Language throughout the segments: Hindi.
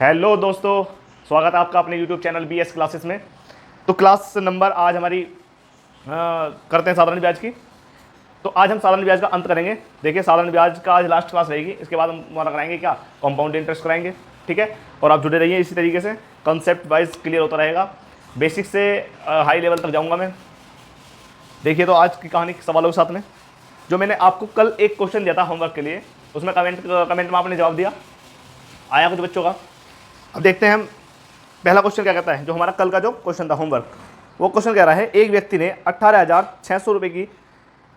हेलो दोस्तों, स्वागत है आपका अपने यूट्यूब चैनल BS क्लासेस में। तो क्लास नंबर आज हमारी करते हैं साधारण ब्याज की। तो आज हम साधारण ब्याज का अंत करेंगे। देखिए, साधारण ब्याज का आज लास्ट क्लास रहेगी। इसके बाद हम हमारा कराएंगे क्या, कंपाउंड इंटरेस्ट कराएंगे। ठीक है, और आप जुड़े रहिए इसी तरीके से, कंसेप्ट वाइज क्लियर होता रहेगा। बेसिक से हाई लेवल तक जाऊँगा मैं। देखिए, तो आज की कहानी सवालों के साथ में जो मैंने आपको कल एक क्वेश्चन दिया था होमवर्क के लिए, उसमें कमेंट में आपने जवाब दिया, आया कुछ बच्चों का। अब देखते हैं हम पहला क्वेश्चन क्या कहता है। जो हमारा कल का जो क्वेश्चन था होमवर्क, वो क्वेश्चन कह रहा है, एक व्यक्ति ने 18,600 रुपये की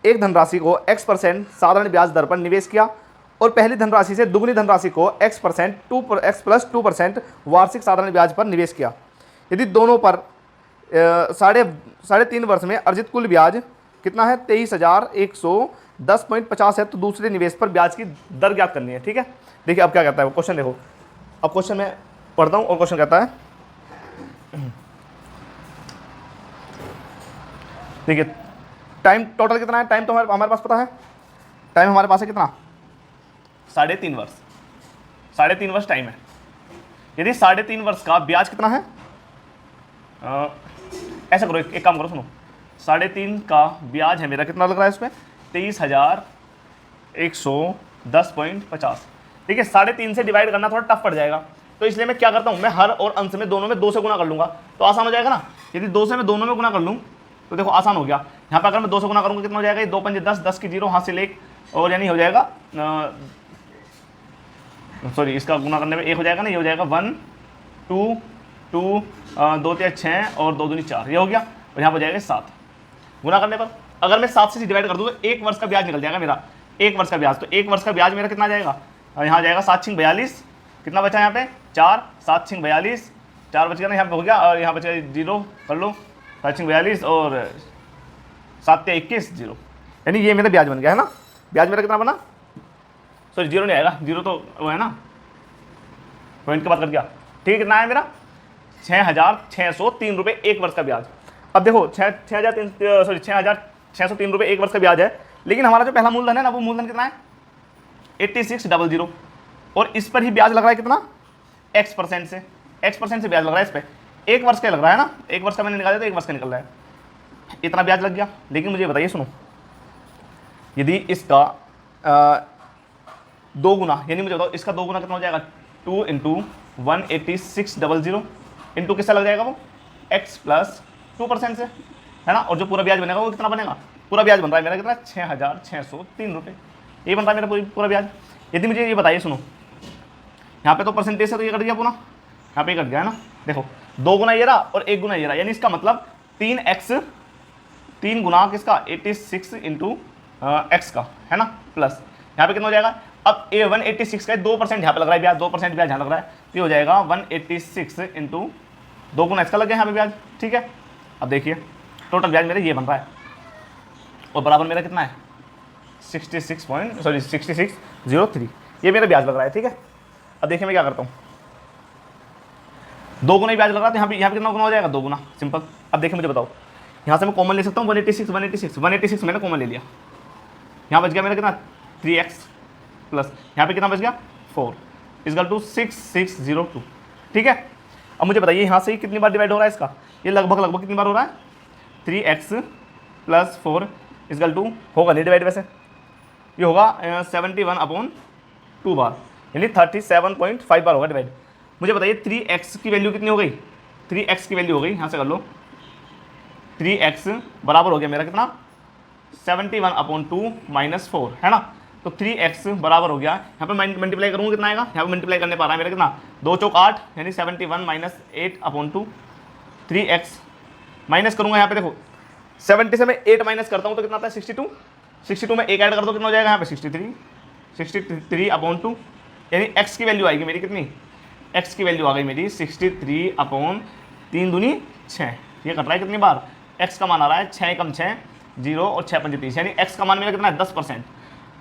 एक धनराशि को x% साधारण ब्याज दर पर निवेश किया और पहली धनराशि से दुगनी धनराशि को x+2% वार्षिक साधारण ब्याज पर निवेश किया। यदि दोनों पर साढ़े तीन वर्ष में अर्जित कुल ब्याज कितना है, 23,110.50 है, तो दूसरे निवेश पर ब्याज की दर ज्ञात करनी है। ठीक है, देखिए अब क्या कहता है वो क्वेश्चन। देखो, अब क्वेश्चन में पढ़ता हूं और क्वेश्चन कहता है, देखिए टाइम टोटल कितना है। टाइम तो हमारे पास पता है, टाइम हमारे पास है कितना, 3.5 वर्ष। 3.5 वर्ष टाइम है। यदि 3.5 वर्ष का ब्याज कितना है, ऐसा करो, एक काम करो, सुनो, 3.5 का ब्याज है मेरा, कितना लग रहा है इस पर, 23,110.50। ठीक है, 3.5 से डिवाइड करना थोड़ा टफ पड़ जाएगा, तो इसलिए मैं क्या करता हूं, मैं हर और अंश में दोनों में 2 से गुना कर लूंगा, तो आसान हो जाएगा ना। यदि 2 से मैं दोनों में गुना कर लूं तो देखो आसान हो गया। यहाँ पर अगर मैं 2 से गुना करूंगा कितना हो जाएगा, ये 2 पंजे 10, 10 की 0, हासिल 1, और यानी हो जाएगा, सॉरी, इसका गुना करने में 1 हो जाएगा ना, ये हो जाएगा 1 2 2 2 3 6 और 2 दूनी 4, ये हो गया, और यहाँ पर जाएगा 7। गुना करने पर अगर मैं 7 से डिवाइड कर दूँ तो 1 वर्ष का ब्याज निकल जाएगा मेरा, 1 वर्ष का ब्याज। तो 1 वर्ष का ब्याज मेरा कितना जाएगा, यहाँ जाएगा 7 6 42, कितना बचा यहाँ पे 4, 7 6 42, 4 बच गया ना यहाँ पे, हो गया, और यहाँ बचा 0 कर लो, 7 6 42 और 7 21 0, यानी ये मेरा ब्याज बन गया है ना। ब्याज मेरा कितना बना, सॉरी 0 नहीं आएगा, 0 तो वो है ना, पॉइंट की बात कर दिया। ठीक है, कितना है मेरा, 6,603 रुपये 1 वर्ष का ब्याज। अब देखो 6,603 रुपये 1 वर्ष का ब्याज है, लेकिन हमारा जो पहला मूलधन है ना, वो मूलधन कितना है, 8600, और इस पर ही ब्याज लग रहा है कितना, x% से, x% से ब्याज लग रहा है इस पर। 1 वर्ष का लग रहा है ना, 1 वर्ष का मैंने निकाला तो 1 वर्ष का निकल रहा है, इतना ब्याज लग गया। लेकिन मुझे बताइए, सुनो, यदि इसका 2 गुना, यानी मुझे बताओ इसका 2 गुना कितना हो जाएगा, 2 × 18600 इंटू किससे लग जाएगा, वो x+2% से, है ना। और जो पूरा ब्याज बनेगा वो कितना बनेगा, पूरा ब्याज बन रहा है मेरा कितना, 6,603 रुपये, ये बन रहा है मेरा पूरा ब्याज। यदि मुझे ये बताइए, सुनो, यहाँ पे तो परसेंटेज से तो ये कट गया पूरा, यहाँ पे कट गया है ना। देखो 2 गुना ये रहा और 1 गुना ये रहा, यानी इसका मतलब 3 गुना किसका, 86 × x का, है ना, प्लस यहाँ पे कितना हो जाएगा। अब 186 का 2% यहाँ पे लग रहा है ब्याज, 2% ब्याज यहाँ लग रहा है, तो ये हो जाएगा 186 × 2 गुना x का लग गया यहाँ पे ब्याज। ठीक है, अब देखिए टोटल ब्याज मेरा ये बन रहा है, और बराबर मेरा कितना है, 6603, ये मेरा ब्याज लग रहा है। ठीक है, अब देखिए मैं क्या करता हूँ, 2 गुना ही ब्याज लग रहा है, यहाँ पे कितना गुना हो जाएगा, 2 गुना, सिंपल। अब देखिए मुझे बताओ, यहाँ से मैं कॉमन ले सकता हूँ, 186 मैंने कॉमन ले लिया, यहाँ बच गया मेरा कितना, 3x प्लस यहाँ पे कितना बच गया, 4 = 6602। ठीक है, अब मुझे बताइए यहाँ से कितनी बार डिवाइड हो रहा है इसका, ये लगभग कितनी बार हो रहा है, 3x + 4 = होगा नहीं डिवाइड, वैसे ये होगा 71/2 बार, यानी 37.5 बार होगा डिवाइड। मुझे बताइए 3x की वैल्यू कितनी हो गई, 3x की वैल्यू हो गई, यहाँ से कर लो, 3x बराबर हो गया मेरा कितना, 71/2 - 4, है ना। तो 3x बराबर हो गया, यहाँ पे मल्टीप्लाई करूँगा कितना आएगा, यहाँ पे मल्टीप्लाई करने पा रहा है मेरा कितना, 2 चौक 8, यानी 71 - 8/2, 3x माइनस करूँगा यहाँ पे, देखो 70 से मैं 8 माइनस करता हूँ तो कितना आता है, 62 में 1 ऐड कर दो कितना हो जाएगा यहाँ पे, 63/2, यानी x की वैल्यू आएगी मेरी कितनी, x की वैल्यू आ गई मेरी 63/3 दूनी 6, ये कट रहा है कितनी बार, x का मान आ रहा है 6 × 6 0 और 6 × 5 30, यानी x का मान मेरा कितना है, 10%,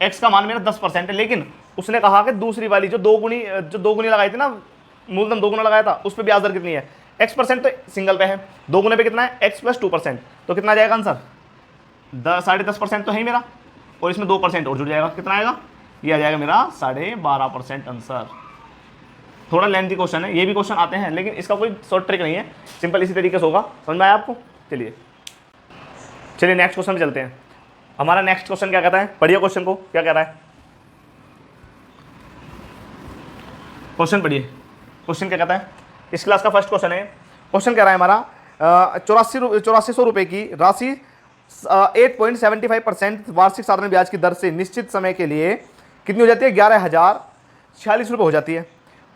x का मान मेरा 10% है। लेकिन उसने कहा कि दूसरी वाली जो दो गुनी लगाई थी ना, मूलधन 2 गुना लगाया था, उस पर ब्याज दर कितनी है, x% तो सिंगल पे है, 2 गुने पे कितना है, x+2%, तो कितना आ जाएगा आंसर, 10.5% तो है ही मेरा, और इसमें 2% और जुड़ जाएगा, कितना आएगा, ये आ जाएगा मेरा 12.5% आंसर। थोड़ा लेंथी क्वेश्चन है, ये भी क्वेश्चन आते हैं, लेकिन इसका कोई शॉर्ट ट्रिक नहीं है, सिंपल इसी तरीके से होगा। समझ में आया आपको? चलिए नेक्स्ट क्वेश्चन पे चलते हैं। हमारा नेक्स्ट क्वेश्चन क्या कहता है, पढ़िए क्वेश्चन को, क्या कह रहा है क्वेश्चन, पढ़िए क्वेश्चन क्या कहता है। इस क्लास का फर्स्ट क्वेश्चन है। क्वेश्चन कह रहा है हमारा 8400 रुपये की राशि 8.75% वार्षिक साधारण ब्याज की दर से निश्चित समय के लिए कितनी हो जाती है, 11,046 रुपये हो जाती है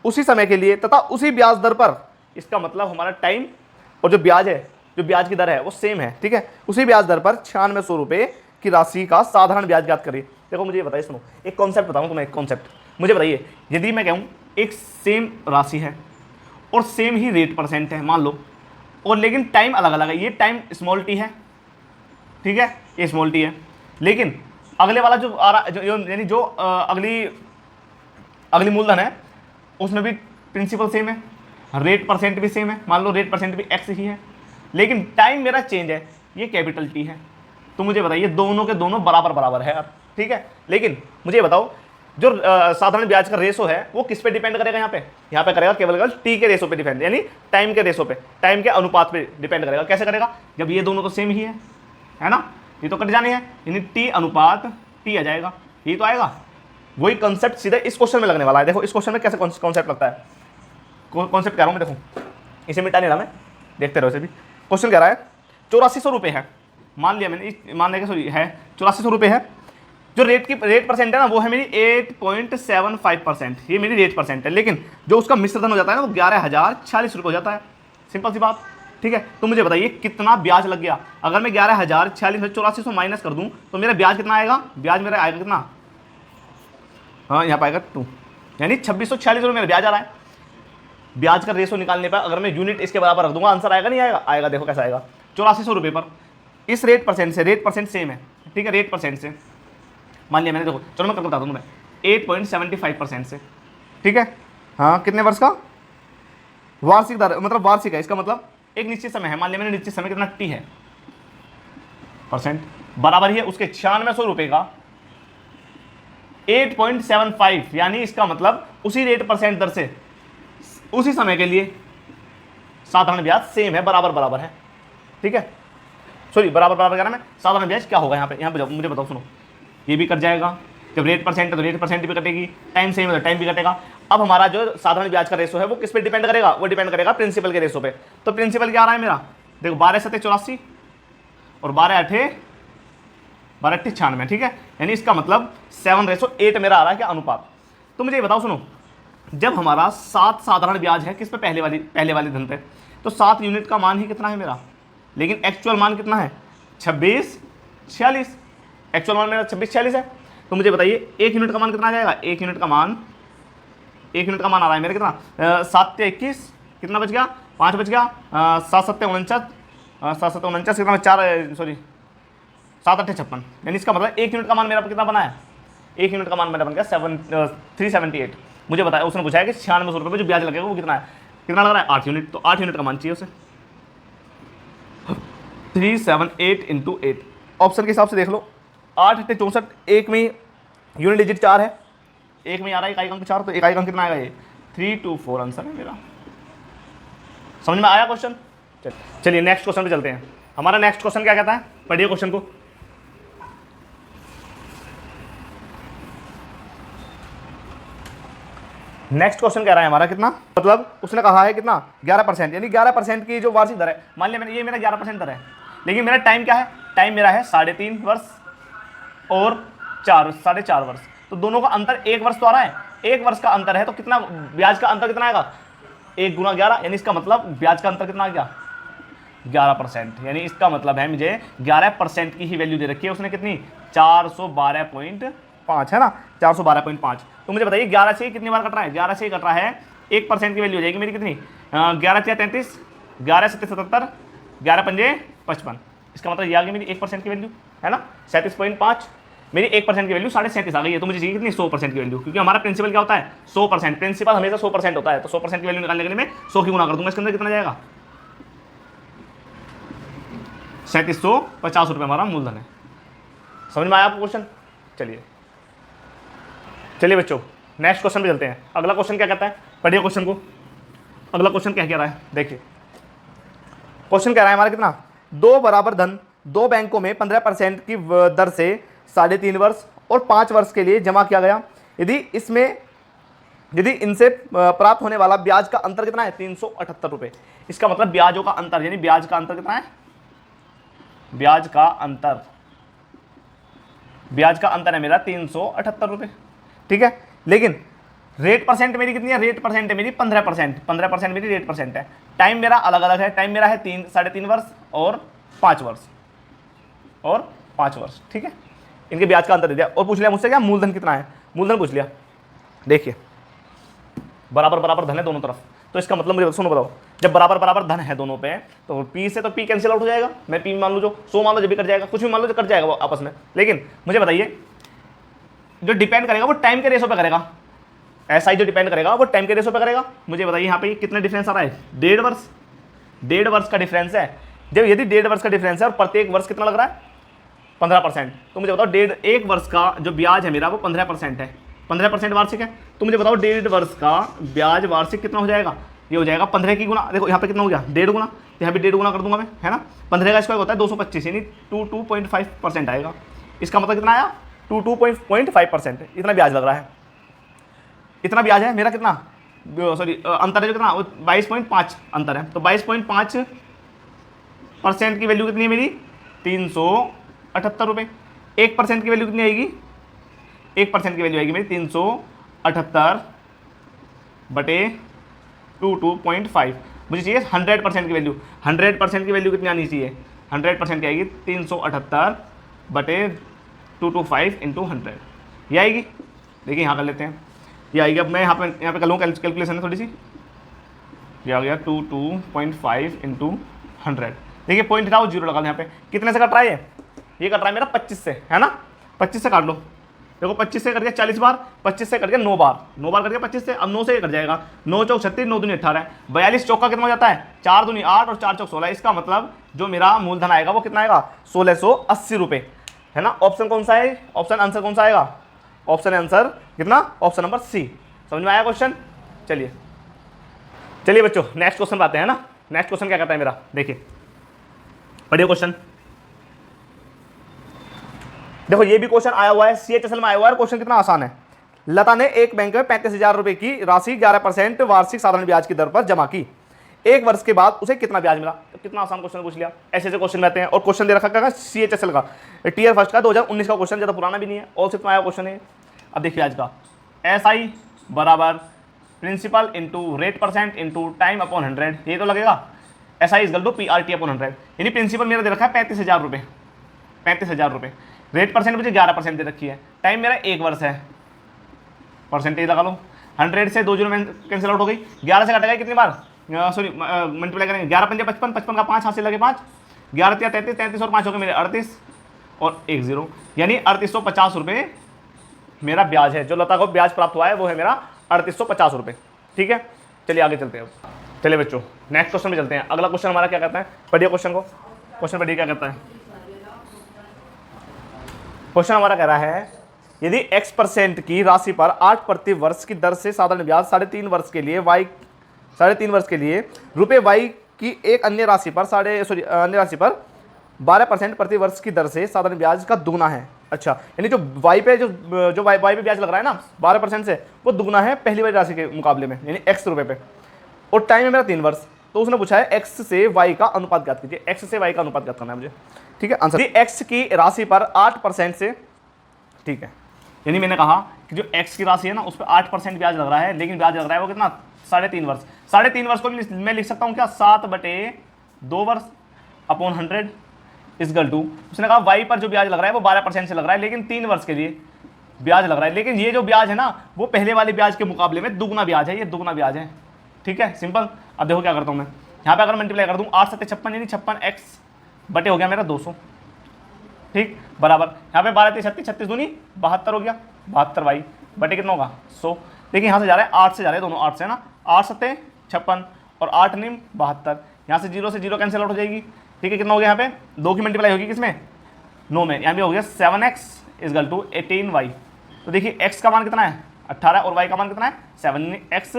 उसी समय के लिए, तथा उसी ब्याज दर पर, इसका मतलब हमारा टाइम और जो ब्याज है, जो ब्याज की दर है वो सेम है, ठीक है। उसी ब्याज दर पर 9600 रुपये की राशि का साधारण ब्याज ज्ञात करिए। देखो मुझे बताइए, सुनो एक कॉन्सेप्ट बताऊँ तुम्हें, एक कॉन्सेप्ट मुझे बताइए, यदि मैं कहूँ एक सेम राशि है और सेम ही रेट परसेंट है मान लो, और लेकिन टाइम अलग अलग है, ये टाइम स्मॉल टी है, ठीक है, ये स्मॉल टी है, लेकिन अगले वाला जो आ रहा यानी जो अगली मूलधन है उसमें भी प्रिंसिपल सेम है, रेट परसेंट भी सेम है, मान लो रेट परसेंट भी एक्स ही है, लेकिन टाइम मेरा चेंज है, ये कैपिटल टी है। तो मुझे बताइए दोनों के दोनों बराबर बराबर है यार, ठीक है, लेकिन मुझे बताओ जो साधारण ब्याज का रेशो है वो किस पे डिपेंड करेगा, यहाँ पे करेगा केवल टी के रेशो पे डिपेंड, यानी टाइम के रेशो पे, टाइम के अनुपात पे डिपेंड करेगा। कैसे करेगा, जब ये दोनों तो सेम ही है ना, ये तो कट जाने हैं, यानी टी अनुपात टी आ जाएगा, ये तो आएगा। वही कंसेप्ट सीधे इस क्वेश्चन में लगने वाला है। देखो इस क्वेश्चन में कैसे कॉन्सेप्ट लगता है, कॉन्सेप्ट कह रहा हूँ मैं, देखो इसे मिटा नहीं रहा मैं, देखते रहो इसे भी। क्वेश्चन कह रहा है 8400 रुपये है, मान लिया मैंने, मान लिया सॉरी है 8400 रुपये है, जो रेट परसेंट है ना वो है मेरी 8.75%, ये मेरी रेट परसेंट है, लेकिन जो उसका मिश्रधन हो जाता है ना वो 11,046 रुपये हो जाता है, सिंपल सी बात, ठीक है। तो मुझे बताइए कितना ब्याज लग गया, अगर मैं 11,046 में 8400 माइनस कर दूं तो मेरा ब्याज कितना आएगा, ब्याज मेरा आएगा कितना, हाँ यहाँ पाएगा 2, यानी 2646 रुपये मेरा ब्याज आ रहा है। ब्याज का रेशो निकालने पर अगर मैं यूनिट इसके बराबर रख दूंगा, आंसर आएगा नहीं आएगा, आएगा। देखो कैसा आएगा, 8400 रुपये पर इस रेट परसेंट से, रेट परसेंट सेम है, ठीक है, रेट परसेंट से मान लिया मैंने, देखो चलो मैं करके बता दूँ मैं, 8.75% से, ठीक है, हाँ कितने वर्ष का, वार्षिक दर, मतलब वार्षिक है, इसका मतलब एक निश्चित समय है, मान लिया मैंने निश्चित समय कितना टी है परसेंट, बराबर ही है उसके 9600 रुपये का 8.75, यानी इसका मतलब उसी रेट परसेंट दर से उसी समय के लिए साधारण ब्याज सेम है, बराबर बराबर है, ठीक है, सॉरी बराबर बराबर कहना मैं, साधारण ब्याज क्या होगा यहाँ पे मुझे बताओ, सुनो ये भी कट जाएगा, जब रेट परसेंट है तो रेट परसेंट भी कटेगी, टाइम सेम है तो टाइम भी कटेगा। अब हमारा जो साधारण ब्याज का रेशो है वो किस पे डिपेंड करेगा, वो डिपेंड करेगा प्रिंसिपल के रेशो पे। तो प्रिंसिपल क्या आ रहा है मेरा, देखो 12/7 = 84 और 12/8 = 96, ठीक है, यानी इसका मतलब 7:8 मेरा आ रहा है क्या, अनुपात। तो मुझे ये बताओ सुनो, जब हमारा 7 साधारण ब्याज है किस पे, पहले वाली धन पे, तो 7 यूनिट का मान ही कितना है मेरा, लेकिन एक्चुअल मान कितना है 2646, एक्चुअल मान मेरा 2646 है। तो मुझे बताइए 1 यूनिट का मान कितना आ जाएगा, 1 यूनिट का मान आ रहा है मेरा कितना, 7 से 21 कितना बच गया, 5 बच गया, 7 7 49, 7 7 49 कितना, 4 सॉरी 7 8 56, यानी इसका मतलब 1 यूनिट का मान मेरा कितना बना है, 1 यूनिट का मान मेरा बन गया 378। मुझे बताया, उसने पूछा है कि 9600 रुपये जो ब्याज लगेगा वो कितना है, कितना लग रहा है 8 यूनिट, तो 8 यूनिट का मान चाहिए उसे, 378 × 8, ऑप्शन के हिसाब से देख लो, 8 8 64, एक में यूनिट डिजिट 4 है, एक में आ रहा है इकाई अंक 4, तो इकाई अंक कितना आएगा, ये 324 आंसर है मेरा। समझ में आया क्वेश्चन? चलिए नेक्स्ट क्वेश्चन पे चलते हैं। हमारा नेक्स्ट क्वेश्चन क्या कहता है, पढ़िए क्वेश्चन को। नेक्स्ट क्वेश्चन कह रहा है हमारा कितना, मतलब उसने कहा है कितना 11%, यानी 11% की जो वार्षिक दर है, मान लिया मैंने ये मेरा 11% दर है, लेकिन मेरा टाइम क्या है, टाइम मेरा है 3.5 वर्ष और 4.5 वर्ष, तो दोनों का अंतर 1 वर्ष तो आ रहा है, 1 वर्ष का अंतर है, तो कितना ब्याज का अंतर कितना आएगा, 1 × 11, यानी इसका मतलब ब्याज का अंतर कितना आ गया 11%, यानी इसका मतलब है मुझे 11% की ही वैल्यू दे रखी है उसने, कितनी 412.5 है ना, 412.5। तो मुझे बताइए 11 से कितनी बार कट रहा है, 11 से कट रहा है, 1% की वैल्यू हो जाएगी मेरी कितनी, 11 × 33, 11 × 7 77, 11 × 5 55, इसका मतलब ये आ गई मेरी 1% की वैल्यू है ना, 37.5, मेरी 1% की वैल्यू 37.5 आ गई है। तो मुझे चाहिए कितनी 100% की वैल्यू, क्योंकि हमारा प्रिंसिपल क्या होता है 100%, प्रिंसिपल हमेशा 100% होता है, तो 100% की वैल्यू निकालने के लिए मैं 100 की गुना कर दूंगा, इसके अंदर कितना जाएगा 3750 रुपये हमारा मूलधन है। समझ में आया आपको क्वेश्चन? चलिए बच्चों नेक्स्ट क्वेश्चन पे चलते हैं। अगला क्वेश्चन क्या कहता है, पढ़िए क्वेश्चन को। अगला क्वेश्चन क्या कह रहा है, देखिए क्वेश्चन कह रहा है हमारा कितना, दो बराबर धन दो बैंकों में 15% की दर से 3.5 वर्ष और 5 वर्ष के लिए जमा किया गया। यदि इनसे प्राप्त होने वाला ब्याज का अंतर कितना है, 378 रुपये। इसका मतलब ब्याजों का अंतर, यानी ब्याज का अंतर कितना है, ब्याज का अंतर है मेरा 378 रुपये, ठीक है। लेकिन रेट परसेंट मेरी कितनी है, रेट परसेंट है मेरी 15%, 15% मेरी रेट परसेंट है। टाइम मेरा अलग अलग है, टाइम मेरा है 3.5 वर्ष और 5 वर्ष, ठीक है। इनके ब्याज का अंतर दे दिया और पूछ लिया मुझसे क्या मूलधन कितना है, मूलधन पूछ लिया। देखिए बराबर बराबर धन है दोनों तरफ, तो इसका मतलब मुझे सुनो बताओ, जब बराबर बराबर धन है दोनों पे तो पी से तो पी कैंसिल आउट हो जाएगा। मैं पी मान लो, जो 100 मान लो, जब भी कट जाएगा, कुछ भी मान लो जो कट जाएगा वो आपस में। लेकिन मुझे बताइए जो डिपेंड करेगा वो टाइम के रेशो पे करेगा, एसआई जो डिपेंड करेगा वो टाइम के रेशो पे करेगा। मुझे बताइए यहाँ पे कितना डिफरेंस आ रहा है, 1.5 वर्ष, 1.5 वर्ष का डिफरेंस है। जब यदि 1.5 वर्ष का डिफरेंस है और प्रत्येक वर्ष कितना लग रहा है 15%, तो मुझे बताओ 1.5 वर्ष का जो ब्याज है मेरा वो 15% है, 15% वार्षिक है। तो मुझे बताओ 1.5 वर्ष का ब्याज वार्षिक कितना हो जाएगा, ये हो जाएगा 15 की गुना। देखो यहाँ पे कितना हो गया 1.5 गुना, तो यहाँ पे 1.5 गुना कर दूंगा मैं, है ना। 15 का स्क्वायर होता है 225, यानी 2.5% आएगा। इसका मतलब कितना आया 2.5%, इतना ब्याज लग रहा है, इतना ब्याज है मेरा। कितना सॉरी अंतर है जो कितना 22.5 अंतर है, तो 22.5% की वैल्यू कितनी है मेरी 378 रुपये। 1% की वैल्यू कितनी आएगी, 1% की वैल्यू आएगी मेरी 378 बटे 2.5। मुझे चाहिए 100% की वैल्यू, 100% की वैल्यू कितनी आनी चाहिए, 100% की आएगी 378 बटे 225 इंटू 100, ये आएगी। देखिए यहाँ कर लेते हैं, ये आएगी। अब मैं यहाँ पे कर लूँ कैलकुलेशन है थोड़ी सी, ये आ गया 2.5 इंटू 100। देखिए पॉइंट हटाओ, जीरो लगा दो यहाँ पे। कितने से कट रहा है ये कट रहा है मेरा 25 से, है ना। 25 से काट लो, देखो 25 से कट गया 40 बार, 25 से कट गया 9 बार, 9 बार कट गया 25 से। अब 9 से कट जाएगा, 9 चौक 36, 9 दूनी 18, 42 चौका कितना हो जाता है 4 दूनी 8 और 4 चौक 16। इसका मतलब जो मेरा मूलधन आएगा वो कितना आएगा 1680 रुपये, है ना। ऑप्शन कौन सा है, ऑप्शन आंसर कौन सा आएगा, ऑप्शन आंसर कितना, ऑप्शन नंबर सी। समझ में आया क्वेश्चन। चलिए बच्चों नेक्स्ट क्वेश्चन आते हैं ना। नेक्स्ट क्वेश्चन क्या कहता है मेरा, देखिए पढ़िए क्वेश्चन। देखो ये भी क्वेश्चन आया हुआ है, CHSL में आया हुआ है। क्वेश्चन कितना आसान है। लता ने एक बैंक में 35,000 रुपए की राशि 11% वार्षिक साधारण ब्याज की दर पर जमा की। 1 वर्ष के बाद उसे कितना ब्याज मिला। तो कितना आसान क्वेश्चन पूछ लिया। ऐसे ऐसे क्वेश्चन रहते हैं। और क्वेश्चन दे रखा है CHSL का टियर फर्स्ट का 2019 का क्वेश्चन, ज़्यादा पुराना भी नहीं है, और सिर्फ आया क्वेश्चन है। अब देखिए आज का SI बराबर principal into rate percent into time upon 100, ये तो लगेगा। SI is equal PRT upon 100, यानी प्रिंसिपल मेरा दे रखा है 35,000 रुपये, 35,000 रुपये। रेट परसेंट मुझे 11% दे रखी है। टाइम मेरा 1 वर्ष है, परसेंटेज लगा लो। 100 से 2 जीरो कैंसिल आउट हो गई। 11 से कटेगा कितनी बार, सॉरी मल्टीप्लाई करेंगे। 11 पंजे 55, 55 का 5 हाथ से लगे 5, 11 तिया 33, 33 और 5 हो गए मेरे 38 और 1 0, यानी 3850 रुपये मेरा ब्याज है। जो लता को ब्याज प्राप्त हुआ है वो है मेरा 3850 रुपये, ठीक है। चलिए आगे चलते हैं। चलिए बच्चों नेक्स्ट क्वेश्चन में चलते हैं। अगला क्वेश्चन हमारा क्या कहता है, पढ़िए क्वेश्चन को। क्वेश्चन पढ़िए क्या कहता है। क्वेश्चन हमारा कह रहा है यदि x% की राशि पर 8 प्रति वर्ष की दर से साधारण ब्याज 3.5 वर्ष के लिए रुपये y की एक अन्य राशि पर 12% प्रति वर्ष की दर से साधारण ब्याज का दुगुना है। अच्छा, यानी जो y पे ब्याज लग रहा है ना 12% से, वो दुगुना है पहली वाली राशि के मुकाबले में, यानी x रुपये पे। और टाइम है मेरा 3 वर्ष। तो उसने पूछा है x से y का अनुपात ज्ञात कीजिए। x से y का अनुपात ज्ञात करना है मुझे, ठीक है। आंसर x की राशि पर 8% से, ठीक है, यानी मैंने कहा कि जो x की राशि है ना उस पर 8% ब्याज लग रहा है, लेकिन ब्याज लग रहा है वो कितना 3.5 वर्ष। 3.5 वर्ष को मैं लिख सकता हूँ क्या 7/2 वर्ष अपॉन 100 इजगल टू। उसने कहा y पर जो ब्याज लग रहा है वो 12% से लग रहा है, लेकिन 3 वर्ष के लिए ब्याज लग रहा है। लेकिन ये जो ब्याज है ना वो पहले वाले ब्याज के मुकाबले में दुगुना ब्याज है, ये दुगुना ब्याज है, ठीक है, सिंपल। अब देखो क्या करता हूँ मैं, यहाँ पे अगर मल्टीप्लाई कर दूँ 8 7 56, यानी 56x बटे हो गया मेरा 200, ठीक, बराबर यहाँ पे 12 36 36 दूनी 72 हो गया, 72y बटे कितना होगा 100। देखिए यहाँ से जा रहा है 8 से जा रहे हैं दोनों, 8 से ना, 8 7 56 और 8 9 72, यहाँ से 0 से 0 कैंसिल आउट हो जाएगी, ठीक है। कितना हो गया यहाँ पे 2 की मल्टीप्लाई होगी किसमें 9 में, यहाँ पे हो गया 7x इजगल टू 18y। तो देखिए x का मान कितना है 18 और y का मान कितना है 7x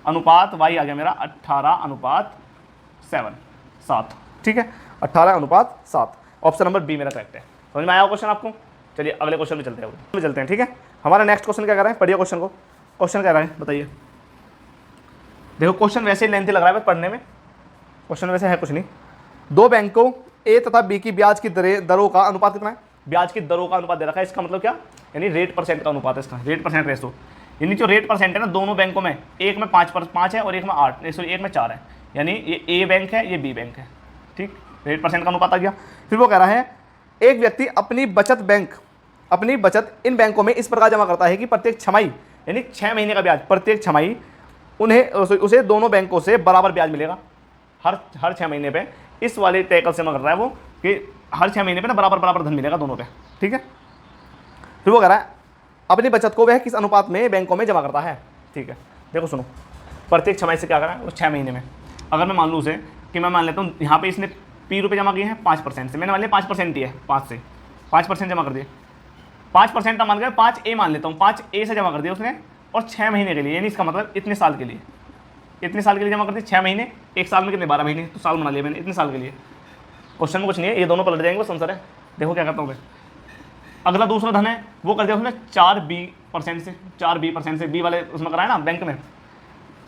अनुपात y आ गया मेरा 18:7। ठीक है, 18:7। ऑप्शन नंबर बी मेरा करेक्ट है। समझ में आया क्वेश्चन आपको? चलिए अगले क्वेश्चन में चलते हैं। ठीक है, हमारा नेक्स्ट क्वेश्चन क्या कर रहा है, पढ़िए क्वेश्चन को। क्वेश्चन क्या रहा है बताइए। देखो क्वेश्चन वैसे ही लेंथी लग रहा है पढ़ने में, क्वेश्चन वैसे है कुछ नहीं। दो बैंकों ए तथा बी की ब्याज की दरों का अनुपात कितना है? ब्याज की दरों का अनुपात दे रखा है। इसका मतलब क्या, यानी रेट परसेंट का अनुपात है इसका, रेट परसेंट रेशो। यानी जो रेट परसेंट है ना दोनों बैंकों में, एक में 5 है और एक में 8, सॉरी एक में 4 है। यानी ये ए बैंक है, ये बी बैंक है। ठीक, रेट परसेंट का अनुपात आ गया। फिर वो कह रहा है एक व्यक्ति अपनी बचत इन बैंकों में इस प्रकार जमा करता है कि प्रत्येक छमाही यानी 6 महीने का ब्याज, प्रत्येक छमाही उसे दोनों बैंकों से बराबर ब्याज मिलेगा। हर 6 महीने पे इस वाले टैकल से जमा कर रहा है वो कि हर 6 महीने पे ना बराबर धन मिलेगा दोनों पे। ठीक है, फिर वो कह रहा है अपनी बचत को वह किस अनुपात में बैंकों में जमा करता है। ठीक है, देखो सुनो, प्रत्येक छमाही से क्या करा है वो 6 महीने में। अगर मैं मान लूँ उसे कि मैं मान लेता हूँ यहाँ पे इसने P रुपये जमा किए हैं 5% से, मैंने मान लिया 5% ही है, 5% जमा कर दिए। 5% का मान गया 5A मान लेता हूँ, 5A से जमा कर दिया उसने और 6 महीने के लिए, यानी इसका मतलब इतने साल के लिए जमा कर दिए। 6 महीने, एक साल में कितने, 12 महीने, तो साल बना लिया मैंने, इतने साल के लिए। क्वेश्चन में कुछ नहीं है, ये दोनों पलट जाएंगे बस आंसर है। देखो क्या करता हूँ मैं। अगला दूसरा धन है वो कर दिया उसने 4B% से, बी वाले उसमें कराया ना बैंक में।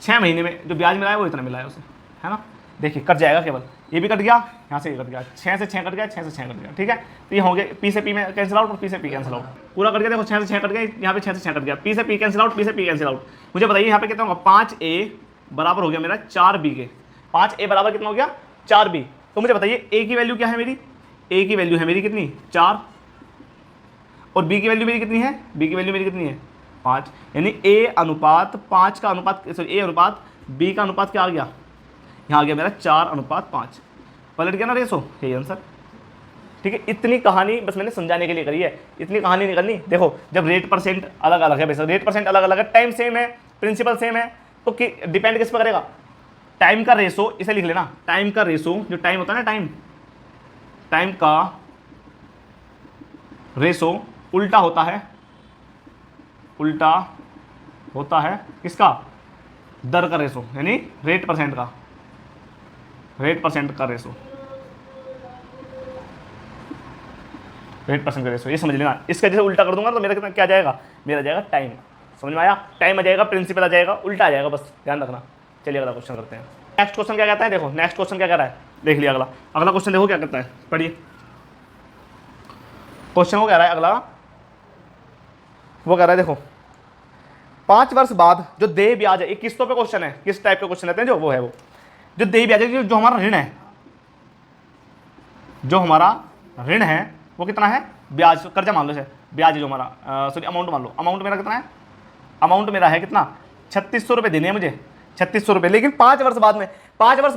6 महीने में जो ब्याज मिला है वो इतना मिला है उसे, है ना। देखिए कट जाएगा, केवल ये भी कट गया, यहाँ से ये कट गया, 6 से 6 कट गया, 6 से 6 कट गया। ठीक है, तो ये हो गए P से P में कैंसिल आउट और P से P कैंसिल आउट, पूरा कट गया। देखो 6 से 6 कट गया, यहाँ पे 6 से 6 कट गया, P से P कैंसिल आउट, P से P कैंसिल आउट। मुझे बताइए यहाँ पे कितना होगा, 5A बराबर हो गया मेरा 4B के। 5A बराबर कितना हो गया, 4B। तो मुझे बताइए A की वैल्यू क्या है मेरी, A की वैल्यू है मेरी कितनी, 4, और B की वैल्यू मेरी कितनी है, B की वैल्यू मेरी कितनी है, 5। यानी A अनुपात 5 का अनुपात, सॉरी A अनुपात B का अनुपात क्या आ गया, यहाँ आ गया मेरा 4:5। पलट गया ना रेसो, यही आंसर। ठीक है, इतनी कहानी बस मैंने समझाने के लिए करी है, इतनी कहानी नहीं करनी। देखो जब रेट परसेंट अलग अलग है, बेशक रेट परसेंट अलग अलग है, टाइम सेम है, प्रिंसिपल सेम है, तो डिपेंड किस पर करेगा, टाइम का रेसो। इसे लिख लेना, टाइम का रेसो, जो टाइम होता है ना, टाइम का रेसो उल्टा होता है किसका, दर का रेसो, यानी रेट परसेंट का रेसो, ये समझ लेना। इसका जैसे उल्टा कर दूंगा तो मेरा कितना क्या जाएगा, मेरा जाएगा टाइम। समझ में आया, टाइम आ जाएगा, प्रिंसिपल आ जाएगा, उल्टा आ जाएगा, बस ध्यान रखना। चलिए अगला क्वेश्चन करते हैं। नेक्स्ट क्वेश्चन क्या कहता है, देखो नेक्स्ट क्वेश्चन क्या कह रहा है, देख लिया अगला क्वेश्चन देखो क्या कहता है, पढ़िए। क्वेश्चन वो कह रहा है अगला, वो कह रहा है देखो 5 वर्ष बाद जो देय ब्याज है, एक किस्तों पे क्वेश्चन है, किस टाइप के क्वेश्चन रहते हैं, वो जो देय ब्याज है, जो हमारा ऋण है, वो कितना है, ब्याज कर्जा मान लो इसे, ब्याज जो हमारा सॉरी अमाउंट मान लो, अमाउंट मेरा कितना है, अमाउंट मेरा है कितना, 3600 रुपये देने हैं मुझे, 3600 रुपये, लेकिन 5 वर्ष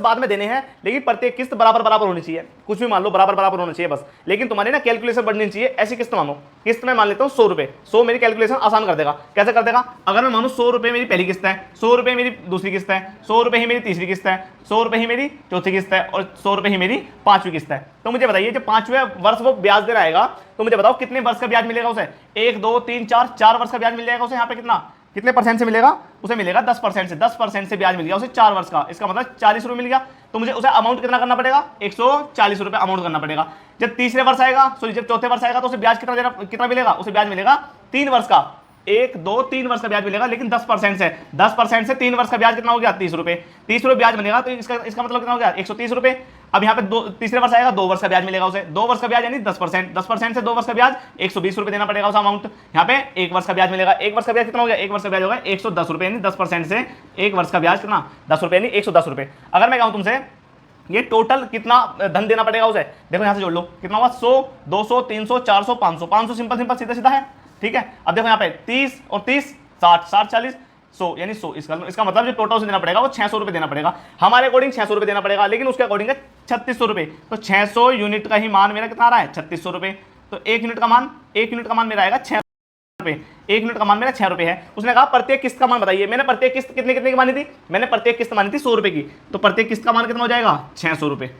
बाद में देने हैं, लेकिन प्रत्येक किस्त बराबर होनी चाहिए। कुछ भी मान लो बराबर होना चाहिए बस, लेकिन तुम्हारी ना कैलकुलेशन बढ़नी चाहिए। ऐसी किस्त मानो, किस्त में मान लेता हूँ 100 रुपये, 100 मेरी कैलकुलेशन आसान कर देगा। कैसे कर देगा, अगर मैं मानूँ 100 रुपये मेरी पहली किस्त है, 100 रुपये मेरी दूसरी किस्त है, 100 रुपये ही मेरी तीसरी किस्त है, 100 रुपये ही मेरी चौथी किस्त है, और 100 रुपये ही मेरी 5वीं किस्त है। तो मुझे बताइए जब 5वें वर्ष वो ब्याज देना आएगा, तो मुझे बताओ कितने वर्ष का ब्याज मिलेगा उसे, 1 2 3 4 वर्ष का ब्याज मिल जाएगा उसे। यहाँ पे कितने परसेंट से मिलेगा, उसे मिलेगा 10% से, 10% से ब्याज मिल गया उसे 4 वर्ष का। इसका मतलब 40 रुपये मिल गया। तो मुझे उसे अमाउंट कितना करना पड़ेगा, 140 रुपये अमाउंट करना पड़ेगा। जब तीसरे वर्ष आएगा, सॉरी जब चौथे वर्ष आएगा, तो उसे ब्याज कितना मिलेगा, उसे ब्याज मिलेगा 3 वर्ष का, 1 2 3 वर्ष का ब्याज मिलेगा, लेकिन 10% से 3 वर्ष का ब्याज कितना हो गया, 30 रुपये। 30 रुपये ब्याज बनेगा, तो इसका मतलब कितना हो गया, 130 रुपये। अब यहाँ पे तीसरे वर्ष आएगा, 2 वर्ष का ब्याज मिलेगा उसे, 2 वर्ष का ब्याज यानी 10% से 2 वर्ष का ब्याज 120 रुपये देना पड़ेगा उस अमाउंट। यहाँ पे 1 वर्ष का ब्याज मिलेगा, 1 वर्ष का ब्याज कितना हो गया, 1 वर्ष का ब्याज होगा 110 रुपये, यानी 10% से 1 वर्ष का ब्याज कितना, 10 रुपये, यानी 110 रुपये। अगर मैं कहूँ तुमसे ये टोटल कितना धन देना पड़ेगा उसे, देखो यहाँ से जोड़ लो, कितना होगा, 100 200 300 400 500, 500 सिंपल सीधा है। ठीक है, अब देखो यहाँ पे 30 और 30 60 60 40 100, यानी 100। इसका मतलब जो टोटल से देना पड़ेगा वो 600 रुपये देना पड़ेगा। हमारे अकॉर्डिंग 600 रुपये देना पड़ेगा, लेकिन उसके अकॉर्डिंग है 3600 रुपये। तो 600 यूनिट का ही मान मेरा कितना आ रहा है, 3600 रुपये। तो 1 यूनिट का मान मेरा आएगा 6 रुपये, 1 यूनिट का मान मेरा 6 रुपये है। उसने कहा प्रत्येक किस्त का मान बताइए। मैंने प्रत्येक किस्त कितने की मानी थी, मैंने प्रत्येक किस्त मानी थी 100 रुपये की, तो प्रत्येक किस्त का मान कितना हो जाएगा, 600 रुपये।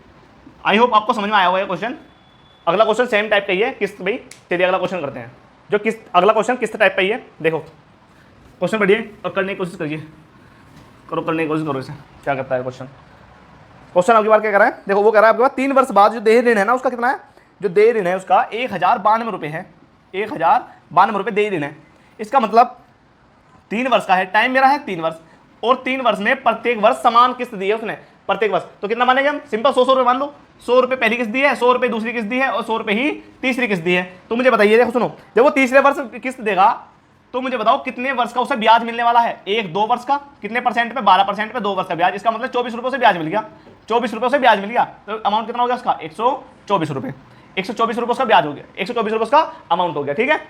आई होप आपको समझ में आया हुआ है क्वेश्चन। अगला क्वेश्चन सेम टाइप का ही है, किस्त भाई। चलिए अगला क्वेश्चन करते हैं, जो किस्त अगला क्वेश्चन किस्त टाइप का ही है। देखो क्वेश्चन पढ़िए और करने की कोशिश करिए। करो, करने की कोशिश करो इसे, क्या करता है क्वेश्चन। क्वेश्चन आपकी बार क्या कर रहा है, देखो वो कह रहा है आपके पास 3 वर्ष बाद जो देय ऋण है ना उसका कितना है, जो देय ऋण है उसका 1092 रुपये है, 1092 रुपये देय ऋण है। इसका मतलब 3 वर्ष का है, टाइम मेरा है 3 वर्ष, और 3 वर्ष में प्रत्येक वर्ष समान किस्त दी है उसने, प्रत्येक वर्ष। तो कितना मानेंगे हम, सिंपल 100 रुपये मान लो, 100 रुपये पहली किस्त दी है, 100 रुपये दूसरी किस्त दी है, और 100 रुपये ही तीसरी किस्त दी है। तो मुझे बताइए, देखो सुनो, जब वो तीसरे वर्ष किस्त देगा तो मुझे बताओ कितने वर्ष का उसे ब्याज मिलने वाला है, 1-2 वर्ष का, कितने परसेंट पे, 12% पे 2 वर्ष का ब्याज। इसका मतलब 24 रुपये से ब्याज मिल गया, 24 रुपये से ब्याज मिल गया। तो अमाउंट कितना हो गया उसका, 124 रुपये, 124 रुपये उसका ब्याज हो गया, 124 रुपये उसका अमाउंट हो गया, ठीक है।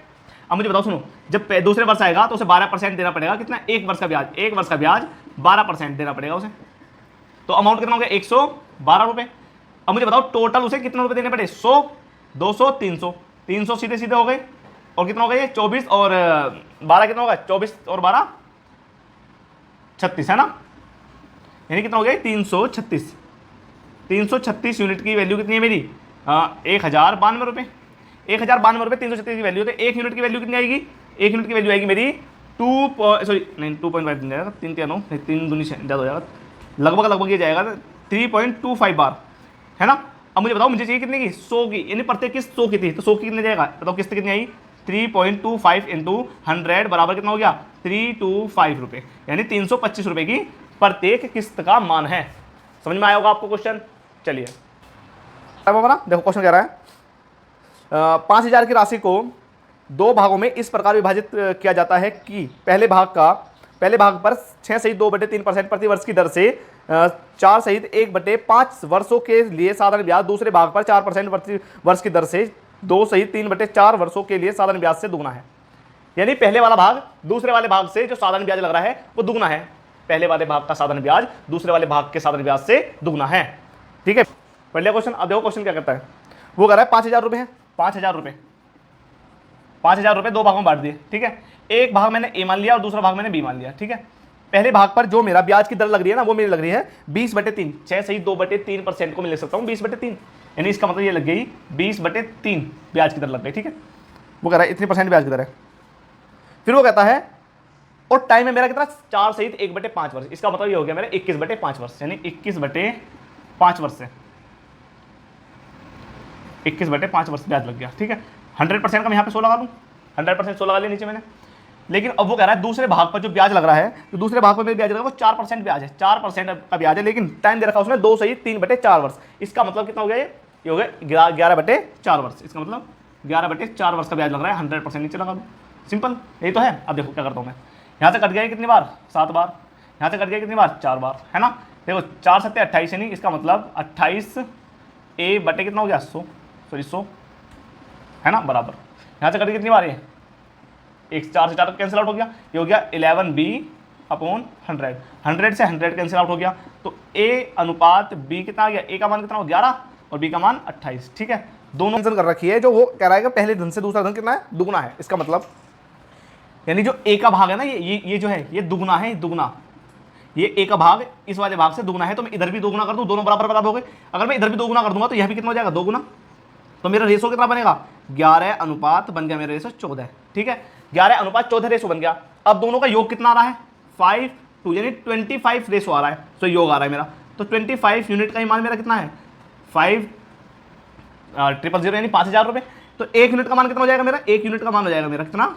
अब मुझे बताओ सुनो, जब दूसरे वर्ष आएगा तो उसे 12% देना पड़ेगा, कितना, 1 वर्ष का ब्याज, 1 वर्ष का ब्याज 12% देना पड़ेगा उसे। तो अमाउंट कितना हो गया, 112 रुपये। अब मुझे बताओ टोटल उसे कितने रुपये देने पड़े, 100, 200, 300, 300 सीधे सीधे हो गए, और कितना हो गया ये 24 और 12 कितना होगा, 24 और 12 36 है ना, यानी कितना हो गया 336, 336 यूनिट की वैल्यू कितनी है मेरी, 1092 रुपये, 1092 रुपये 336 की वैल्यू। तो 1 यूनिट की वैल्यू कितनी आएगी, 1 यूनिट की वैल्यू आएगी मेरी 2.5 दिन जाएगा, 3 दूनी ज़्यादा हो जाएगा, लगभग ये जाएगा 3.25 बार, है ना। अब मुझे बताओ मुझे चाहिए कितने की, 100 की, यानी प्रत्येक किस्त 100 की थी, तो 100 की कितने जाएगा, बताओ किस्त कितनी आई, 3.25 इंटू 100 बराबर कितना हो गया, 325 रुपये, यानी 325 रुपये की प्रत्येक किस्त का मान है। समझ में आया होगा आपको क्वेश्चन। चलिए देखो क्वेश्चन कह रहा है 5000 की राशि को 2 भागों में इस प्रकार विभाजित किया जाता है कि पहले भाग पर 6 सहित 2/3% प्रति वर्ष की दर से 4 सहित 1/5 वर्षों के लिए साधारण ब्याज, दूसरे भाग पर 4% प्रति वर्ष की दर से 2 सहित 3/4 वर्षों के लिए साधारण ब्याज से दुगना है। यानी पहले वाला भाग दूसरे वाले भाग से जो साधारण ब्याज लग रहा है वो दुगना है, पहले वाले भाग का साधारण ब्याज दूसरे वाले भाग के साधारण ब्याज से दुगना है, ठीक है। पहले क्वेश्चन, अब देखो क्वेश्चन क्या करता है, वो कह रहा है 5000 रुपये है, 5000 रुपये 2 भागों में बांट दिए, ठीक है। एक भाग मैंने ए मान लिया और दूसरा भाग मैंने बी मान लिया, ठीक है। पहले भाग पर जो मेरा ब्याज की दर लग रही है ना वो मेरी लग रही है 20/3, 6 सही 2/3% को मैं ले सकता हूँ 20/3, यानी इसका मतलब ये लग गई 20/3 ब्याज की दर लग गई, ठीक है। वो कह रहा है इतनी परसेंट ब्याज की दर है। फिर वो कहता है और टाइम है मेरा कितना, 4 सहित 1/5 वर्ष, इसका मतलब ये हो गया मेरा 21/5 वर्ष, यानी 21/5 वर्ष से 21/5 वर्ष ब्याज लग गया, ठीक है। 100% का मैं यहाँ पे 100 लगा दूँ, 100% 100 लगा लिया नीचे मैंने। लेकिन अब वो कह रहा है दूसरे भाग पर जो ब्याज लग रहा है, तो दूसरे भाग पर मेरे ब्याज लग रहा है वो 4% ब्याज है, 4% का ब्याज है, लेकिन टाइम दे रखा है उसमें 2 सही 3/4 वर्ष। इसका मतलब कितना हो गया, ये हो गया 11/4 वर्ष, इसका मतलब 11/4 वर्ष का ब्याज लग रहा है, 100% नीचे लगा दूँ, सिंपल यही तो है। अब देखो क्या करता हूँ मैं, यहाँ से कट गया कितनी बार, 7 बार, यहाँ से कट गया कितनी बार, 4 बार, है ना। देखो 4 7 28, यानी इसका मतलब 28 A बटे कितना हो गया 100 है ना, बराबर। यहाँ से कट कितनी बार, ये 4 से 4 कैंसिल आउट हो गया, ये हो गया 11B/100, 100 से 100 कैंसिल आउट हो गया, तो A अनुपात B कितना आ गया, A का मान कितना हो 11 और B का मान 28, ठीक है। दोनों मेंशन कर रखी है, जो वो कह रहा है कि पहले धन से दूसरा धन कितना है, दुगुना है। इसका मतलब यानी जो A का भाग है ना, ये जो है ये दुगुना है, दुगुना, ये A का भाग इस वाले भाग से दुगुना है, तो मैं इधर भी दोगुना कर दूं, दोनों बराबर हो गए। अगर मैं इधर भी दोगुना कर दूंगा तो यह भी कितना हो जाएगा, दोगुना, तो मेरा रेशो कितना बनेगा, 11 अनुपात बन गया मेरा रेशो 14, ठीक है। 11/14 रेशो बन गया। अब दोनों का योग कितना आ रहा है, 5:2, यानी 25 रेशो आ रहा है, तो योग आ रहा है मेरा, तो 25 यूनिट का ही मान मेरा कितना है 5,000 यानी 5000 रुपये। तो 1 यूनिट का मान कितना हो जाएगा मेरा, 1 यूनिट का मान हो जाएगा मेरा कितना,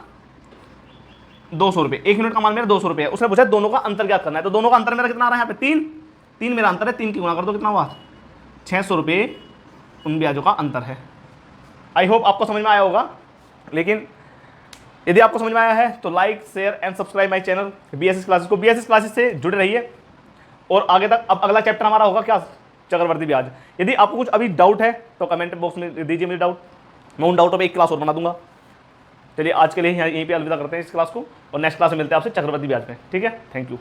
200 रुपये। 1 यूनिट का मान मेरा 200 रुपये है। उसने पूछा दोनों का अंतर ज्ञात करना है, तो दोनों का अंतर मेरा कितना आ रहा है यहाँ पे 3 मेरा अंतर है, 3 की गुणा कर दो, कितना हुआ 600 रुपये उन ब्याजों का अंतर है। आई होप आपको समझ में आया होगा। लेकिन यदि आपको समझ में आया है तो like share and subscribe my channel BSS classes को। BSS क्लासेस से जुड़े रहिए और आगे तक। अब अगला चैप्टर हमारा होगा क्या, चक्रवर्ती ब्याज। यदि आपको कुछ अभी डाउट है तो कमेंट बॉक्स में दीजिए मेरे डाउट, मैं उन डाउटों पर एक क्लास और बना दूंगा। चलिए आज के लिए यहीं पे अलविदा करते हैं इस क्लास को, और नेक्स्ट क्लास में मिलते हैं आपसे चक्रवर्ती ब्याज में, ठीक है। Thank you.